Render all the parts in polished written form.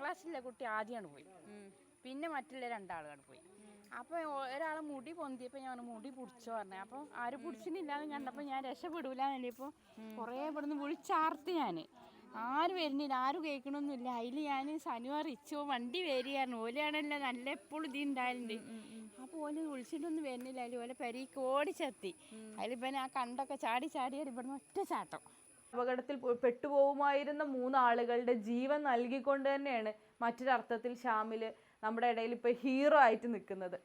ക്ലാസ്സിലെ കുട്ടി ആദ്യമാണ് പോയി, പിന്നെ മറ്റുള്ള രണ്ടാളുകൾ പോയി. അപ്പോൾ ഒരാൾ മുടി പൊന്തിയപ്പോൾ ഞാൻ മുടി പിടിച്ചോ പറഞ്ഞത്. അപ്പോൾ ആരും പിടിച്ചിട്ടില്ലാന്ന് കണ്ടപ്പോൾ ഞാൻ രക്ഷപ്പെടൂല എന്നപ്പോൾ കുറേ ഇവിടുന്ന് വിളിച്ചാർത്ത്. ഞാൻ ആരും വരുന്നില്ല, ആരും കേൾക്കണമൊന്നുമില്ല. അതിൽ ഞാൻ സനു അറിയിച്ചോ വണ്ടി വരികയായിരുന്നു. ഓലാണല്ലോ നല്ല എപ്പോഴും ഇത് ഉണ്ടായിട്ടുണ്ട്. അപ്പോൾ ഓല് വിളിച്ചിട്ടൊന്നും വരുന്നില്ല. അതിൽ ഓലെ പെരീക്ക് ഓടിച്ചെത്തി. അതിലിപ്പം ആ കണ്ടൊക്കെ ചാടിയാൽ ഇവിടുന്ന് ഒറ്റ ചാട്ടം. അപകടത്തിൽ പെട്ടുപോകുമായിരുന്ന 3 ആളുകളുടെ ജീവൻ നൽകിക്കൊണ്ട് തന്നെയാണ് മറ്റൊരർത്ഥത്തിൽ ഷാമിൽ നമ്മുടെ ഇടയിൽ ഇപ്പോൾ ഹീറോ ആയിട്ട് നിൽക്കുന്നത്.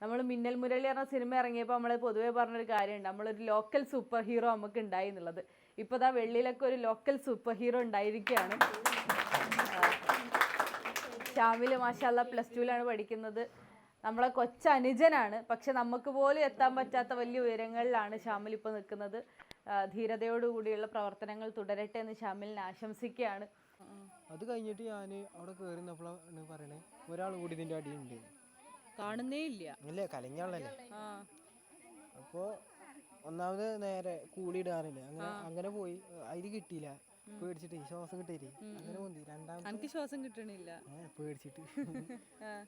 നമ്മൾ മിന്നൽ മുരളി പറഞ്ഞ സിനിമ ഇറങ്ങിയപ്പോൾ നമ്മൾ പൊതുവേ പറഞ്ഞൊരു കാര്യമുണ്ട്, നമ്മളൊരു ലോക്കൽ സൂപ്പർ ഹീറോ നമുക്ക് ഉണ്ടായി എന്നുള്ളത്. ഇപ്പോൾ ദാ വെള്ളിയിലൊക്കെ ഒരു ലോക്കൽ സൂപ്പർ ഹീറോ ഉണ്ടായിരിക്കുകയാണ്. ഷാമിൽ മാഷാല്ലാ +2-ലാണ് പഠിക്കുന്നത്. നമ്മളെ കൊച്ചനുജനാണ്. പക്ഷെ നമുക്ക് പോലും എത്താൻ പറ്റാത്ത വലിയ ഉയരങ്ങളിലാണ് ഷാമിൽ ഇപ്പോൾ നിൽക്കുന്നത്. ധീരതയോടുകൂടിയുള്ള പ്രവർത്തനങ്ങൾ തുടരട്ടെ എന്ന് ഷാമിലിനെ ആശംസിക്കുകയാണ്. അത് കഴിഞ്ഞിട്ട് ഞാൻ അവിടെ കയറുന്നപ്പോഴാണ് പറയണേ ഒരാൾ കൂടി ഇതിൻ്റെ അടിയുണ്ട്, കാണുന്നേ ഇല്ല അല്ലേ കലങ്ങാളല്ലേ. അപ്പോൾ ഒന്നാമത് നേരെ കൂടിയിടാറില്ല, അങ്ങനെ പോയി. അതിന് കിട്ടിയില്ല, പേടിച്ചിട്ട് ശ്വാസം കിട്ടിയില്ലേ, അങ്ങനെ പോന്തി. രണ്ടാമത്തെ ശ്വാസം കിട്ടണില്ല പേടിച്ചിട്ട്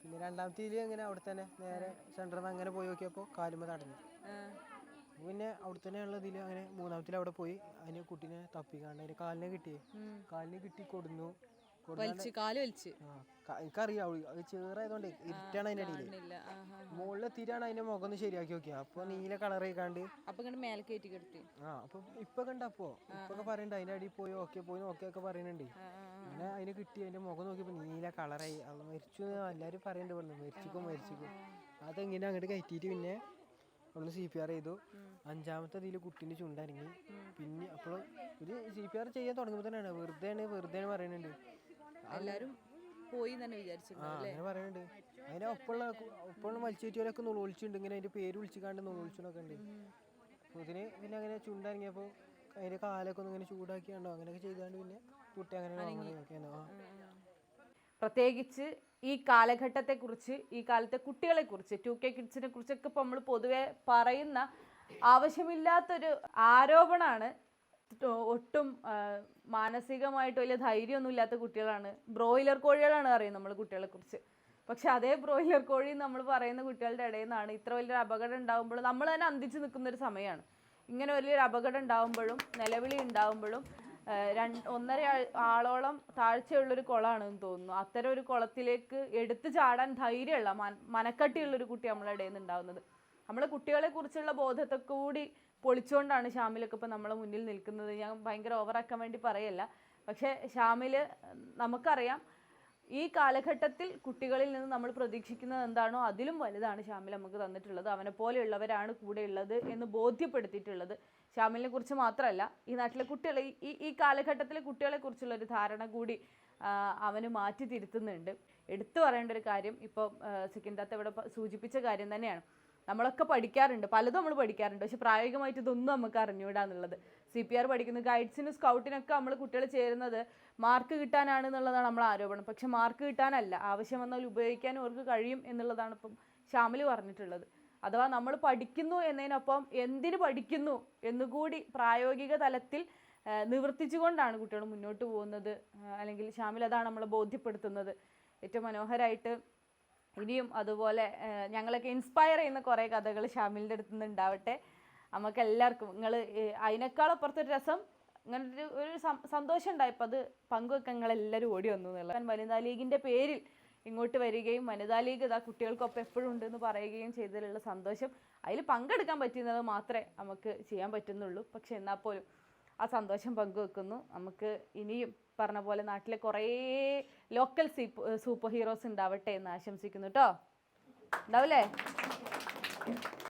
പിന്നെ രണ്ടാമത്തേല് അങ്ങനെ അവിടെ തന്നെ നേരെ സെന്ററിൽ നിന്ന് അങ്ങനെ പോയി നോക്കിയപ്പോൾ കാലുമ്മ തടഞ്ഞു. പിന്നെ അവിടെ തന്നെ ഉള്ളതിൽ അങ്ങനെ മൂന്നാമത്തിൽ അവിടെ പോയി അതിന് കുട്ടീനെ തപ്പിക്കാണ്ട് അതിന് കാലിനെ കിട്ടി കൊടുന്നു. എനിക്കറിയാം അത് ചേറായതുകൊണ്ട് ഇരുട്ടാണ് അതിന്റെ അടിയിൽ. മുകളിലെത്തിയിട്ടാണ് അതിന്റെ മുഖം ഒന്ന് ശരിയാക്കി നോക്കിയ അപ്പൊ നീല കളർ ആയിക്കാണ്ട് അപ്പൊ ഇപ്പൊ കണ്ടപ്പോ ഇപ്പൊക്കെ പറയണ്ട അതിന്റെ അടിയിൽ പോയി നോക്കിയൊക്കെ പറയുന്നുണ്ട്. അങ്ങനെ അതിന് കിട്ടി അതിന്റെ മുഖം നോക്കിയപ്പോ നീല കളറായി. അത് മരിച്ചു എല്ലാരും പറയണ്ട് പറഞ്ഞു, മരിച്ചിക്കും. അതെങ്ങനെ അങ്ങോട്ട് കയറ്റിയിട്ട് പിന്നെ ഒന്ന് CPR ചെയ്തു. 5ാമത്തെ ഇതിൽ കുട്ടീൻ്റെ ചുണ്ടനങ്ങി. പിന്നെ അപ്പോൾ ഒരു CPR ചെയ്യാൻ തുടങ്ങുമ്പോൾ തന്നെയാണ് വെറുതെ പറയുന്നുണ്ട്. എല്ലാവരും പോയി തന്നെ വിചാരിച്ചു അങ്ങനെ പറയുന്നുണ്ട്. അതിനെ ഒപ്പം വലിച്ചേറ്റിയോലൊക്കെ നുളിച്ചിട്ടുണ്ട്, ഇങ്ങനെ അതിൻ്റെ പേര് വിളിച്ചിക്കാണ്ട് നുളിച്ചൊക്കെ ഉണ്ട്. അപ്പോൾ ഇതിന് പിന്നെ അങ്ങനെ ചുണ്ടനങ്ങിയപ്പോൾ അതിൻ്റെ കാലൊക്കെ ഒന്ന് ഇങ്ങനെ ചൂടാക്കിയാണ്ടോ അങ്ങനെയൊക്കെ ചെയ്താണ്ട് പിന്നെ കുട്ടി അങ്ങനെ പ്രത്യേകിച്ച് ഈ കാലഘട്ടത്തെക്കുറിച്ച്, ഈ കാലത്തെ കുട്ടികളെക്കുറിച്ച്, 2K കിഡ്സിനെ കുറിച്ചൊക്കെ ഇപ്പോൾ നമ്മൾ പൊതുവെ പറയുന്ന ആവശ്യമില്ലാത്തൊരു ആരോപണമാണ്. ഒട്ടും മാനസികമായിട്ട് വലിയ ധൈര്യമൊന്നും ഇല്ലാത്ത കുട്ടികളാണ്, ബ്രോയിലർ കോഴികളാണ് അറിയും നമ്മൾ കുട്ടികളെക്കുറിച്ച്. പക്ഷെ അതേ ബ്രോയിലർ കോഴി നമ്മൾ പറയുന്ന കുട്ടികളുടെ ഇടയിൽ നിന്നാണ് ഇത്ര വലിയൊരു അപകടം ഉണ്ടാകുമ്പോഴും നമ്മൾ തന്നെ അന്തിച്ച് നിൽക്കുന്നൊരു സമയമാണ്. ഇങ്ങനെ വലിയൊരു അപകടം ഉണ്ടാകുമ്പോഴും നിലവിളി ഉണ്ടാകുമ്പോഴും 1.5 ആളോളം താഴ്ചയുള്ളൊരു കുളമാണെന്ന് തോന്നുന്നു. അത്തരം ഒരു കുളത്തിലേക്ക് എടുത്തു ചാടാൻ ധൈര്യമുള്ള മനക്കട്ടിയുള്ളൊരു കുട്ടി നമ്മളെ ഇടയിൽ നിന്ന് ഉണ്ടാകുന്നത്. നമ്മളെ കുട്ടികളെ കുറിച്ചുള്ള ബോധത്തെ കൂടി പൊളിച്ചുകൊണ്ടാണ് ഷാമിലൊക്കെ ഇപ്പം നമ്മളെ മുന്നിൽ നിൽക്കുന്നത്. ഞാൻ ഭയങ്കര ഓവറാക്കാൻ വേണ്ടി പറയല്ല, പക്ഷേ ഷാമിൽ നമുക്കറിയാം ഈ കാലഘട്ടത്തിൽ കുട്ടികളിൽ നിന്ന് നമ്മൾ പ്രതീക്ഷിക്കുന്നത് എന്താണോ അതിലും വലുതാണ് ഷാമിൽ നമുക്ക് തന്നിട്ടുള്ളത്. അവനെ പോലെയുള്ളവരാണ് കൂടെ ഉള്ളത് എന്ന് ബോധ്യപ്പെടുത്തിയിട്ടുള്ളത്. ഷാമിലിനെ കുറിച്ച് മാത്രമല്ല, ഈ നാട്ടിലെ കുട്ടികളെ ഈ കാലഘട്ടത്തിലെ കുട്ടികളെ കുറിച്ചുള്ളൊരു ധാരണ കൂടി അവന് മാറ്റി തിരുത്തുന്നുണ്ട്. എടുത്തു പറയേണ്ട ഒരു കാര്യം ഇപ്പോൾ സെക്കൻഡാത്ത ഇവിടെ സൂചിപ്പിച്ച കാര്യം തന്നെയാണ്. നമ്മളൊക്കെ പഠിക്കാറുണ്ട്, പലതും നമ്മൾ പഠിക്കാറുണ്ട്, പക്ഷെ പ്രായോഗികമായിട്ട് ഇതൊന്നും നമുക്ക് അറിഞ്ഞുവിടാന്നുള്ളത്. CPR പഠിക്കുന്ന ഗൈഡ്സിനും സ്കൗട്ടിനൊക്കെ നമ്മൾ കുട്ടികൾ ചേരുന്നത് മാർക്ക് കിട്ടാനാണ് എന്നുള്ളതാണ് നമ്മളെ ആരോപണം. പക്ഷെ മാർക്ക് കിട്ടാനല്ല, ആവശ്യം വന്നാൽ ഉപയോഗിക്കാനും അവർക്ക് കഴിയും എന്നുള്ളതാണ് ഇപ്പം ഷാമിൽ പറഞ്ഞിട്ടുള്ളത്. അഥവാ നമ്മൾ പഠിക്കുന്നു എന്നതിനൊപ്പം എന്തിനു പഠിക്കുന്നു എന്നുകൂടി പ്രായോഗിക തലത്തിൽ നിവർത്തിച്ചുകൊണ്ടാണ് കുട്ടികൾ മുന്നോട്ട് പോകുന്നത്. അല്ലെങ്കിൽ ഷാമിൽ അതാണ് നമ്മളെ ബോധ്യപ്പെടുത്തുന്നത്. ഏറ്റവും മനോഹരമായിട്ട് ഇനിയും അതുപോലെ ഞങ്ങളൊക്കെ ഇൻസ്പയർ ചെയ്യുന്ന കുറേ കഥകൾ ഷാമിലിൻ്റെ അടുത്ത് നിന്ന് ഉണ്ടാവട്ടെ. നമുക്കെല്ലാവർക്കും നിങ്ങൾ അതിനേക്കാളപ്പുറത്തൊരു രസം, ഇങ്ങനൊരു സന്തോഷം ഉണ്ടായപ്പോൾ അത് പങ്കുവെക്കാൻ നിങ്ങളെല്ലാവരും ഓടി വന്നു എന്നുള്ളത്. വനിതാ ലീഗിൻ്റെ പേരിൽ ഇങ്ങോട്ട് വരികയും വനിതാ ലീഗ് ഇതാ കുട്ടികൾക്കൊപ്പം എപ്പോഴും ഉണ്ടെന്ന് പറയുകയും ചെയ്തതിലുള്ള സന്തോഷം, അതിൽ പങ്കെടുക്കാൻ പറ്റുന്നത് മാത്രമേ നമുക്ക് ചെയ്യാൻ പറ്റുന്നുള്ളൂ. പക്ഷെ എന്നാൽ പോലും ആ സന്തോഷം പങ്കുവെക്കുന്നു. നമുക്ക് ഇനിയും പറഞ്ഞ പോലെ നാട്ടിലെ കുറേ ലോക്കൽ സൂപ്പർ ഹീറോസ് ഉണ്ടാവട്ടെ എന്ന് ആശംസിക്കുന്നു കേട്ടോ. ഉണ്ടാവില്ലേ?